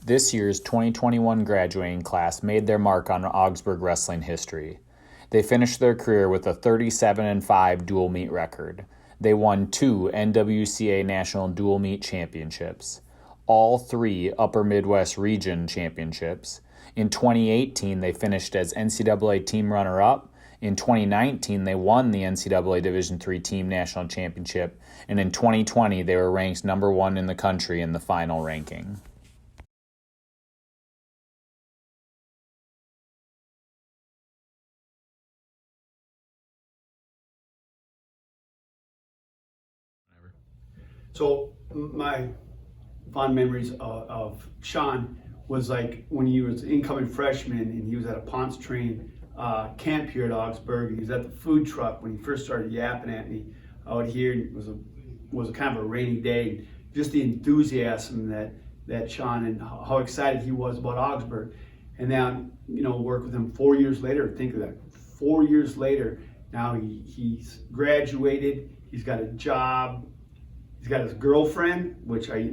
This year's 2021 graduating class made their mark on Augsburg wrestling history. They finished their career with a 37-5 dual meet record. They won 2 NWCA National Dual Meet Championships, all 3 Upper Midwest Region Championships. In 2018, they finished as NCAA team runner-up. In 2019, they won the NCAA Division III Team National Championship, and in 2020, they were ranked number 1 in the country in the final ranking. So my fond memories of Sean was like when he was incoming freshman and he was at a Ponce train camp here at Augsburg. He was at the food truck when he first started yapping at me out here. It was a kind of a rainy day. Just the enthusiasm that Sean and how excited he was about Augsburg. And now, work with him 4 years later. Think of that. 4 years later, now he's graduated. He's got a job. He's got his girlfriend, which I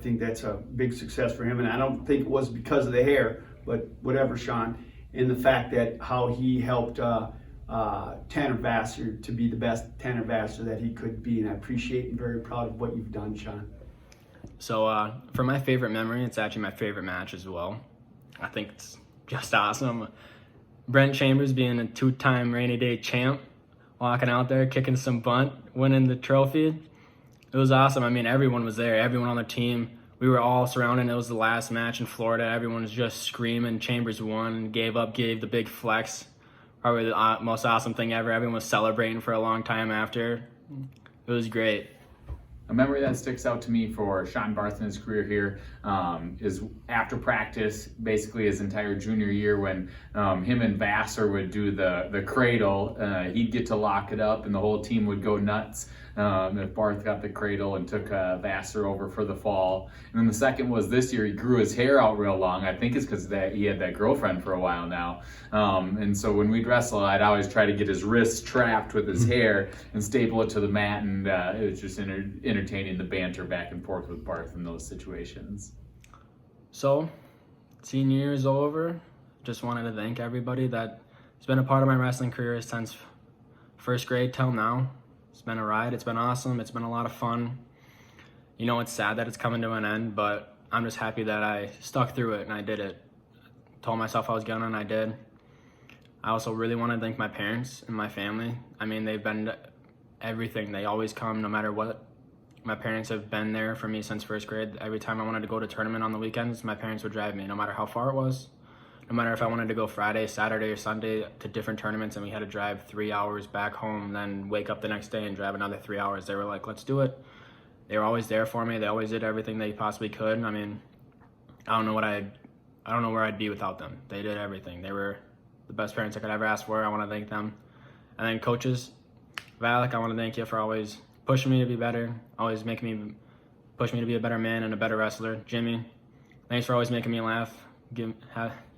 think that's a big success for him. And I don't think it was because of the hair, but whatever, Sean. And the fact that how he helped Tanner Vassar to be the best Tanner Vassar that he could be. And I appreciate and very proud of what you've done, Sean. So for my favorite memory, it's actually my favorite match as well. I think it's just awesome. Brent Chambers being a 2-time rainy day champ, walking out there, kicking some butt, winning the trophy. It was awesome. I mean, everyone was there. Everyone on the team. We were all surrounded. It was the last match in Florida. Everyone was just screaming. Chambers won, gave the big flex. Probably the most awesome thing ever. Everyone was celebrating for a long time after. It was great. A memory that sticks out to me for Sean Barth in his career here is after practice, basically his entire junior year, when him and Vassar would do the cradle. He'd get to lock it up and the whole team would go nuts if Barth got the cradle and took Vassar over for the fall. And then the second was this year, he grew his hair out real long. I think it's because he had that girlfriend for a while now. And so when we'd wrestle, I'd always try to get his wrists trapped with his hair and staple it to the mat, and it was just entertaining the banter back and forth with Barth in those situations. So, senior year is over. Just wanted to thank everybody that's been a part of my wrestling career since first grade till now. It's been a ride. It's been awesome. It's been a lot of fun. It's sad that it's coming to an end, but I'm just happy that I stuck through it and I did it. Told myself I was gonna, and I did. I also really want to thank my parents and my family. I mean, they've been everything. They always come no matter what. My parents have been there for me since first grade. Every time I wanted to go to a tournament on the weekends, my parents would drive me, no matter how far it was. No matter if I wanted to go Friday, Saturday, or Sunday to different tournaments and we had to drive 3 hours back home, then wake up the next day and drive another 3 hours. They were like, let's do it. They were always there for me. They always did everything they possibly could. I mean, I don't know where I'd be without them. They did everything. They were the best parents I could ever ask for. I want to thank them. And then coaches, Valak, I want to thank you for always pushing me to be better, always push me to be a better man and a better wrestler. Jimmy, thanks for always making me laugh, giving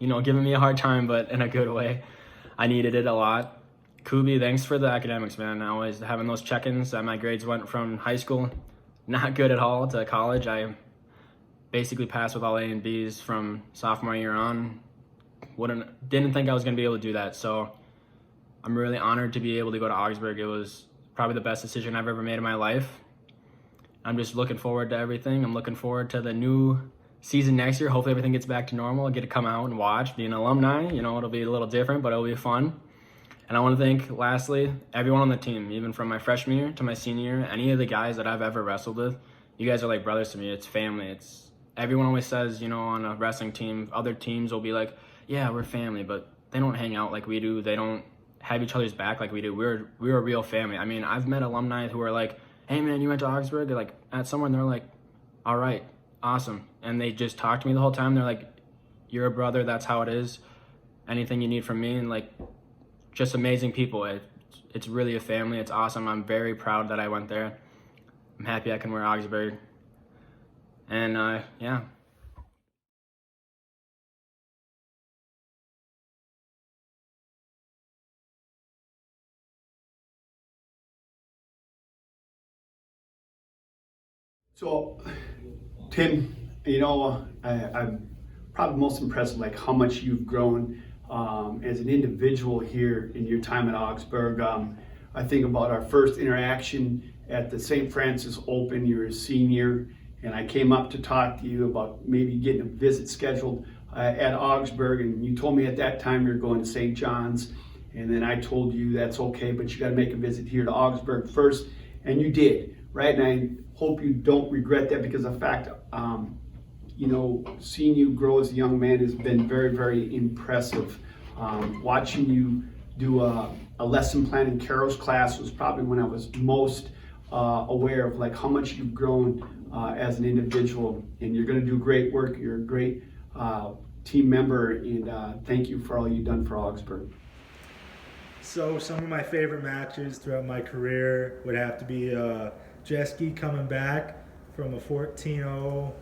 me a hard time, but in a good way. I needed it a lot. Kubi, thanks for the academics, man. Always having those check-ins. My grades went from high school, not good at all, to college. I basically passed with all A and Bs from sophomore year on. Didn't think I was going to be able to do that, so I'm really honored to be able to go to Augsburg. It was probably the best decision I've ever made in my life. I'm just looking forward to everything. I'm looking forward to the new season next year. Hopefully everything gets back to normal. I get to come out and watch, be an alumni. It'll be a little different, but it'll be fun. And I want to thank, lastly, everyone on the team, even from my freshman year to my senior year, any of the guys that I've ever wrestled with. You guys are like brothers to me. It's family. Everyone always says, on a wrestling team, other teams will be like, yeah, we're family, but they don't hang out like we do. They don't have each other's back like we do. We're a real family. I mean, I've met alumni who are like, hey man, you went to Augsburg? They're like, at someone, they're like, all right, awesome. And they just talk to me the whole time. They're like, you're a brother, that's how it is. Anything you need from me, and like, just amazing people. It's really a family. It's awesome. I'm very proud that I went there. I'm happy I can wear Augsburg. And yeah. So, Tim, I've probably most impressive, like how much you've grown as an individual here in your time at Augsburg. I think about our first interaction at the St. Francis Open. You're a senior, and I came up to talk to you about maybe getting a visit scheduled at Augsburg, and you told me at that time you're going to St. John's, and then I told you that's okay, but you got to make a visit here to Augsburg first, and you did, right? And I hope you don't regret that, because the fact, seeing you grow as a young man has been very, very impressive. Watching you do a lesson plan in Carol's class was probably when I was most aware of like how much you've grown as an individual, and you're going to do great work. You're a great team member, and thank you for all you've done for Augsburg. So some of my favorite matches throughout my career would have to be Jeski coming back from a 14-0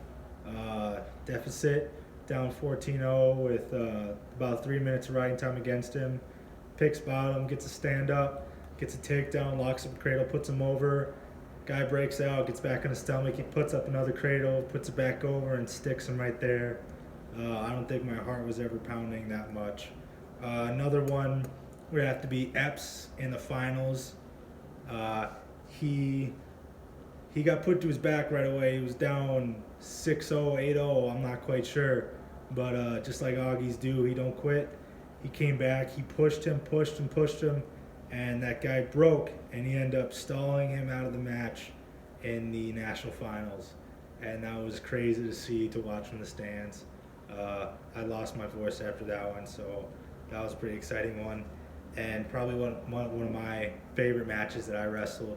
deficit down 14-0 with about 3 minutes of riding time against him. Picks bottom, gets a stand up, gets a takedown, locks up a cradle, puts him over. Guy breaks out, gets back on his stomach, he puts up another cradle, puts it back over, and sticks him right there. I don't think my heart was ever pounding that much. Another one would have to be Epps in the finals. He got put to his back right away. He was down 6-0, 8-0, I'm not quite sure. But just like Aggies do, he don't quit. He came back, he pushed him, and that guy broke, and he ended up stalling him out of the match in the national finals. And that was crazy to see, to watch from the stands. I lost my voice after that one, so that was a pretty exciting one. And probably one of my favorite matches that I wrestled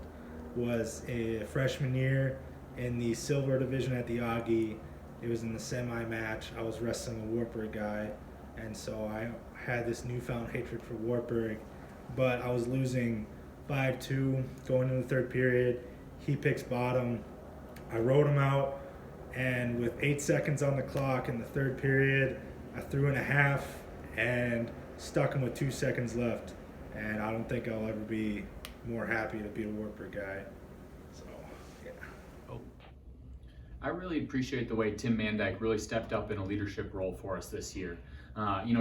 was a freshman year in the silver division at the Aggie. It was in the semi match. I was wrestling a Wartburg guy, and so I had this newfound hatred for Wartburg, but I was losing 5-2 going into the third period. He picks bottom. I rode him out, and with 8 seconds on the clock in the third period, I threw in a half and stuck him with 2 seconds left. And I don't think I'll ever be more happy to be a Wartburg guy. So, yeah. I really appreciate the way Tim Vandyke really stepped up in a leadership role for us this year.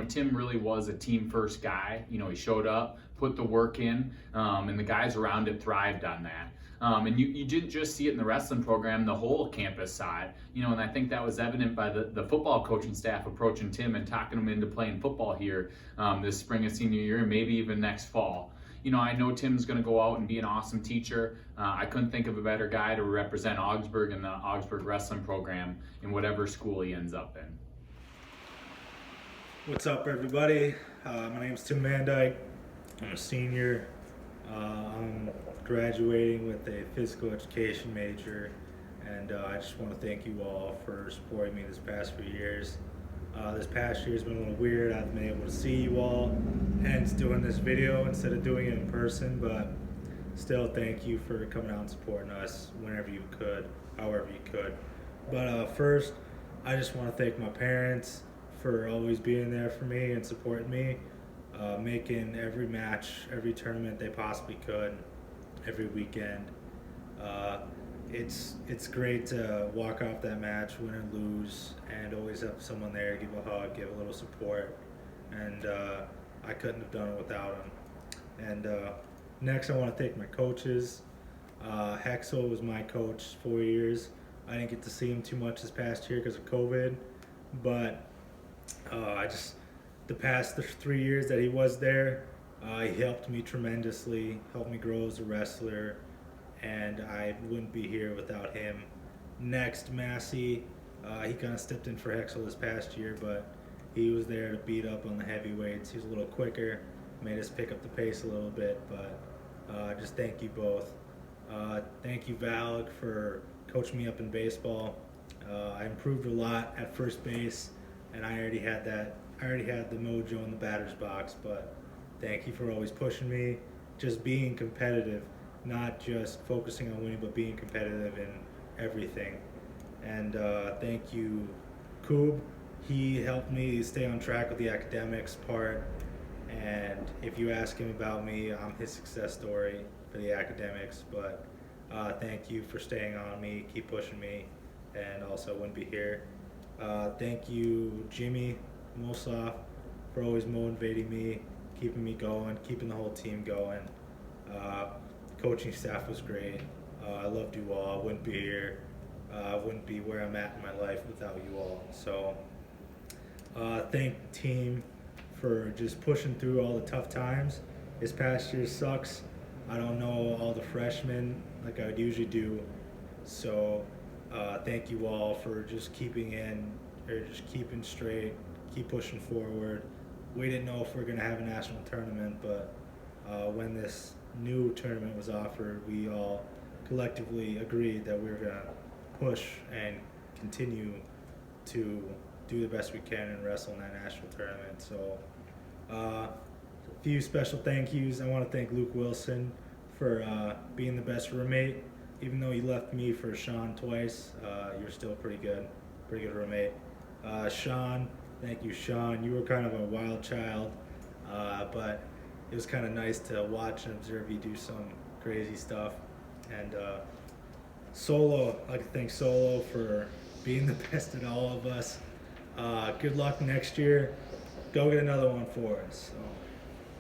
Tim really was a team first guy. He showed up, put the work in, and the guys around it thrived on that. And you didn't just see it in the wrestling program, the whole campus saw it. And I think that was evident by the football coaching staff approaching Tim and talking him into playing football here this spring and senior year, and maybe even next fall. I know Tim's going to go out and be an awesome teacher. I couldn't think of a better guy to represent Augsburg and the Augsburg wrestling program in whatever school he ends up in. What's up, everybody? My name's Tim Vandyke. I'm a senior. I'm graduating with a physical education major, and I just want to thank you all for supporting me this past few years. This past year has been a little weird. I've been able to see you all, hence doing this video instead of doing it in person, but still thank you for coming out and supporting us whenever you could, however you could. But first, I just want to thank my parents for always being there for me and supporting me, making every match, every tournament they possibly could, every weekend. It's great to walk off that match, win or lose, and always have someone there, give a hug, give a little support, and I couldn't have done it without them. And next, I want to thank my coaches. Hexel was my coach 4 years. I didn't get to see him too much this past year because of COVID, but the past 3 years that he was there, he helped me tremendously, helped me grow as a wrestler, and I wouldn't be here without him. Next, Massey, he kind of stepped in for Hexel this past year, but he was there to beat up on the heavyweights. He was a little quicker, made us pick up the pace a little bit, but just thank you both. Thank you, Valak, for coaching me up in baseball. I improved a lot at first base, and I already had the mojo in the batter's box, but thank you for always pushing me, just being competitive, not just focusing on winning, but being competitive in everything. And thank you, Koob. He helped me stay on track with the academics part, and if you ask him about me, I'm his success story for the academics, but thank you for staying on me, keep pushing me, and also wouldn't be here Thank you, Jimmy Mosoff, for always motivating me, keeping me going, keeping the whole team going. Coaching staff was great. I loved you all. I wouldn't be here. I wouldn't be where I'm at in my life without you all. So thank the team for just pushing through all the tough times. This past year sucks. I don't know all the freshmen like I would usually do. So thank you all for just keeping straight, keep pushing forward. We didn't know if we were going to have a national tournament, but when this new tournament was offered, we all collectively agreed that we were going to push and continue to do the best we can and wrestle in that national tournament. So a few special thank yous. I want to thank Luke Wilson for being the best roommate. Even though you left me for Sean twice, you're still pretty good roommate. Sean, thank you, Sean. You were kind of a wild child, but it was kind of nice to watch and observe you do some crazy stuff. And Solo, I'd like to thank Solo for being the best at all of us. Good luck next year. Go get another one for us. So,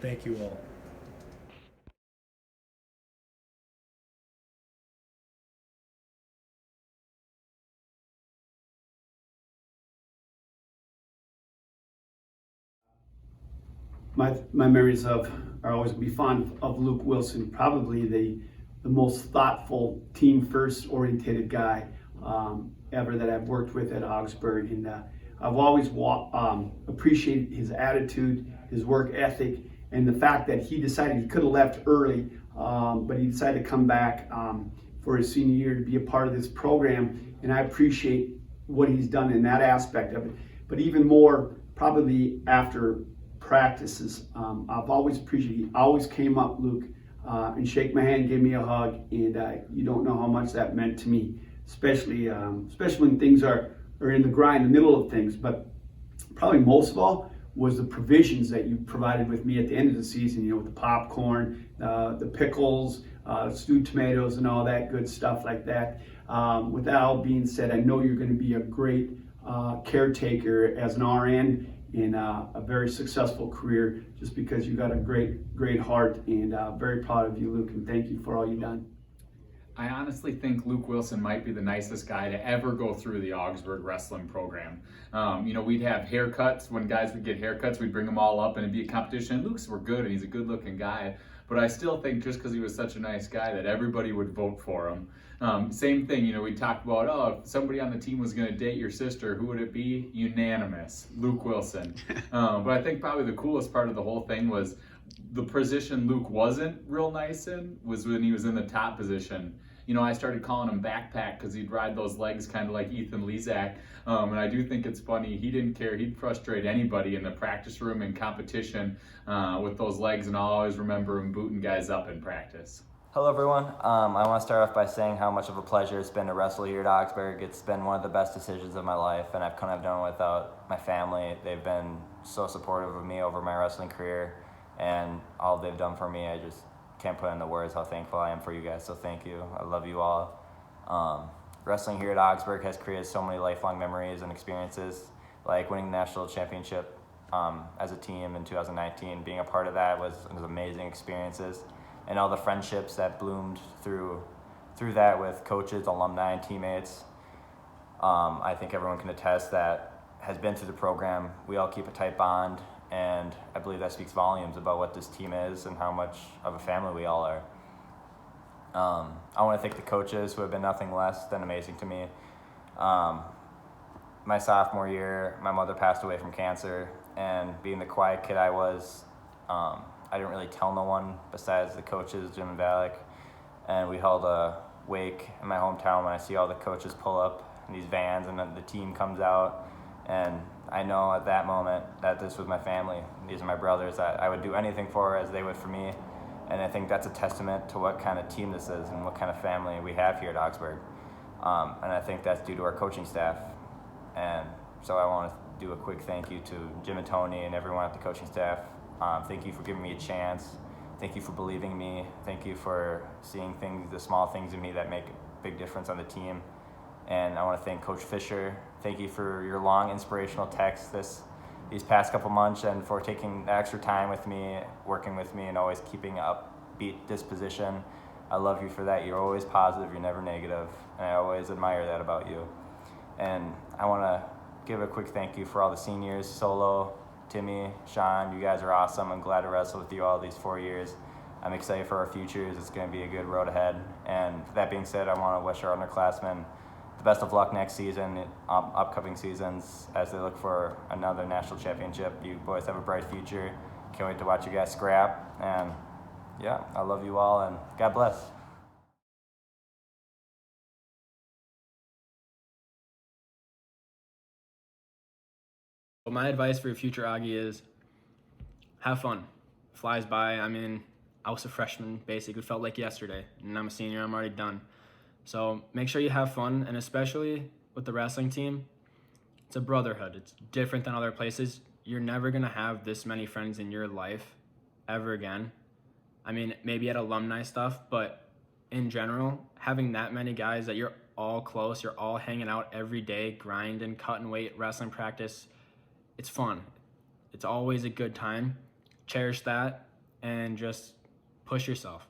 thank you all. My memories are always going to be fond of Luke Wilson, probably the most thoughtful, team first oriented guy ever that I've worked with at Augsburg. And I've always appreciated his attitude, his work ethic, and the fact that he decided he could have left early, but he decided to come back for his senior year to be a part of this program. And I appreciate what he's done in that aspect of it. But even more, probably after practices, I've always appreciated, he always came up, Luke, and shake my hand, give me a hug, and you don't know how much that meant to me, especially when things are in the grind, the middle of things. But probably most of all was the provisions that you provided with me at the end of the season, with the popcorn, the pickles, stewed tomatoes, and all that good stuff like that. With that all being said, I know you're going to be a great caretaker as an RN in a very successful career, just because you got a great heart, and very proud of you, Luke, and thank you for all you've done. I honestly think Luke Wilson might be the nicest guy to ever go through the Augsburg wrestling program. We'd have haircuts. When guys would get haircuts, we'd bring them all up and it'd be a competition. Luke's were good and he's a good looking guy, but I still think just because he was such a nice guy that everybody would vote for him. Same thing, we talked about, if somebody on the team was going to date your sister, who would it be? Unanimous, Luke Wilson. But I think probably the coolest part of the whole thing was the position Luke wasn't real nice in was when he was in the top position. I started calling him backpack because he'd ride those legs kind of like Ethan Lezak. And I do think it's funny, he didn't care. He'd frustrate anybody in the practice room in competition with those legs, and I'll always remember him booting guys up in practice. Hello everyone. I want to start off by saying how much of a pleasure it's been to wrestle here at Augsburg. It's been one of the best decisions of my life, and I couldn't have done it without my family. They've been so supportive of me over my wrestling career, and all they've done for me, I just can't put into words how thankful I am for you guys, so thank you. I love you all. Wrestling here at Augsburg has created so many lifelong memories and experiences, like winning the national championship as a team in 2019. Being a part of that was amazing experiences, and all the friendships that bloomed through that with coaches, alumni, and teammates. I think everyone can attest that has been through the program. We all keep a tight bond, and I believe that speaks volumes about what this team is and how much of a family we all are. I want to thank the coaches who have been nothing less than amazing to me. My sophomore year, my mother passed away from cancer, and being the quiet kid I was, I didn't really tell no one besides the coaches, Jim and Vandyke. And we held a wake in my hometown when I see all the coaches pull up in these vans and then the team comes out. And I know at that moment that this was my family. These are my brothers that I would do anything for as they would for me. And I think that's a testament to what kind of team this is and what kind of family we have here at Augsburg. And I think that's due to our coaching staff. And so I want to do a quick thank you to Jim and Tony and everyone at the coaching staff. Thank you for giving me a chance. Thank you for believing me. Thank you for seeing the small things in me that make a big difference on the team. And I want to thank Coach Fisher. Thank you for your long inspirational texts these past couple months, and for taking the extra time with me, working with me, and always keeping an upbeat disposition. I love you for that. You're always positive, you're never negative, and I always admire that about you. And I want to give a quick thank you for all the seniors, Solo, Timmy, Sean. You guys are awesome. I'm glad to wrestle with you all these 4 years. I'm excited for our futures. It's going to be a good road ahead. And that being said, I want to wish our underclassmen the best of luck next season, upcoming seasons, as they look for another national championship. You boys have a bright future. Can't wait to watch you guys scrap. And yeah, I love you all, and God bless. But my advice for your future, Aggie, is have fun. Flies by. I mean, I was a freshman, basically. It felt like yesterday. And I'm a senior. I'm already done. So make sure you have fun. And especially with the wrestling team, it's a brotherhood. It's different than other places. You're never going to have this many friends in your life ever again. I mean, maybe at alumni stuff, but in general, having that many guys that you're all close, you're all hanging out every day, grinding, cutting weight, wrestling practice, it's fun. It's always a good time. Cherish that and just push yourself.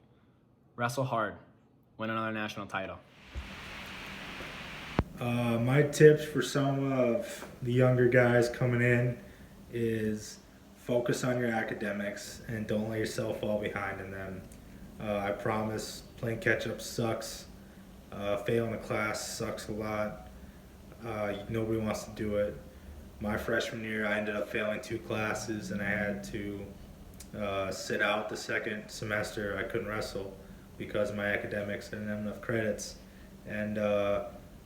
Wrestle hard. Win another national title. My tips for some of the younger guys coming in is focus on your academics and don't let yourself fall behind in them. I promise playing catch-up sucks. Failing a class sucks a lot. Nobody wants to do it. My freshman year, I ended up failing 2 classes, and I had to sit out the second semester. I couldn't wrestle because of my academics. I didn't have enough credits, and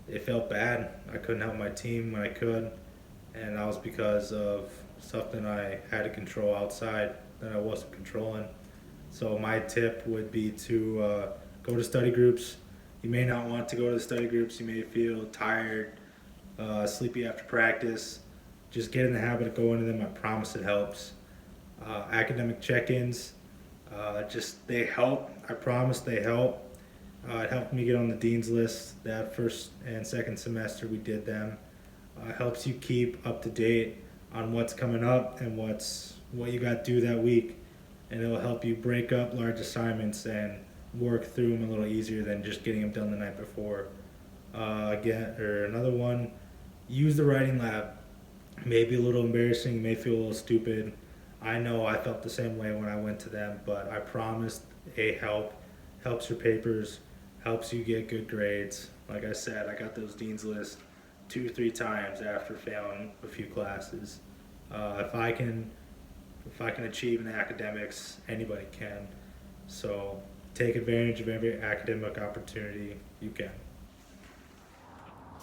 it felt bad. I couldn't help my team when I could, and that was because of something I had to control outside that I wasn't controlling. So my tip would be to go to study groups. You may not want to go to the study groups. You may feel tired, sleepy after practice. Just get in the habit of going to them. I promise it helps. Academic check-ins, they help. I promise they help. It helped me get on the dean's list that first and second semester we did them. It helps you keep up to date on what's coming up and what you got to do that week, and it'll help you break up large assignments and work through them a little easier than just getting them done the night before. Another one, use the writing lab. Maybe a little embarrassing, you may feel a little stupid. I know I felt the same way when I went to them, but I promise helps your papers, helps you get good grades. Like I said, I got those dean's lists 2-3 times after failing a few classes. If I can achieve in academics, anybody can. So take advantage of every academic opportunity you can.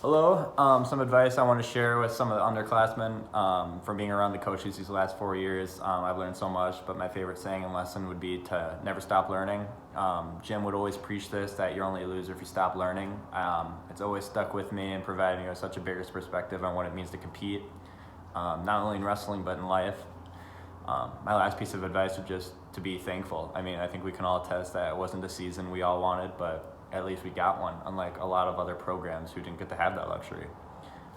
Hello, some advice I want to share with some of the underclassmen from being around the coaches these last 4 years. I've learned so much, but my favorite saying and lesson would be to never stop learning. Jim would always preach this, that you're only a loser if you stop learning. It's always stuck with me and providing me with such a bigger perspective on what it means to compete, not only in wrestling but in life. My last piece of advice would just to be thankful. I mean, I think we can all attest that it wasn't the season we all wanted, but at least we got one, unlike a lot of other programs who didn't get to have that luxury.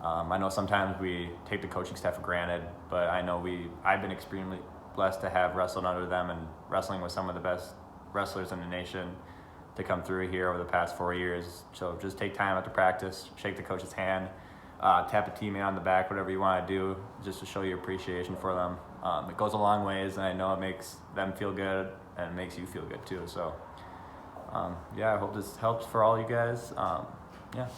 I know sometimes we take the coaching staff for granted, but I know I've been extremely blessed to have wrestled under them and wrestling with some of the best wrestlers in the nation to come through here over the past 4 years. So just take time after practice, shake the coach's hand, tap a teammate on the back, whatever you want to do, just to show your appreciation for them. It goes a long ways, and I know it makes them feel good and it makes you feel good too. So I hope this helps for all you guys. Yeah.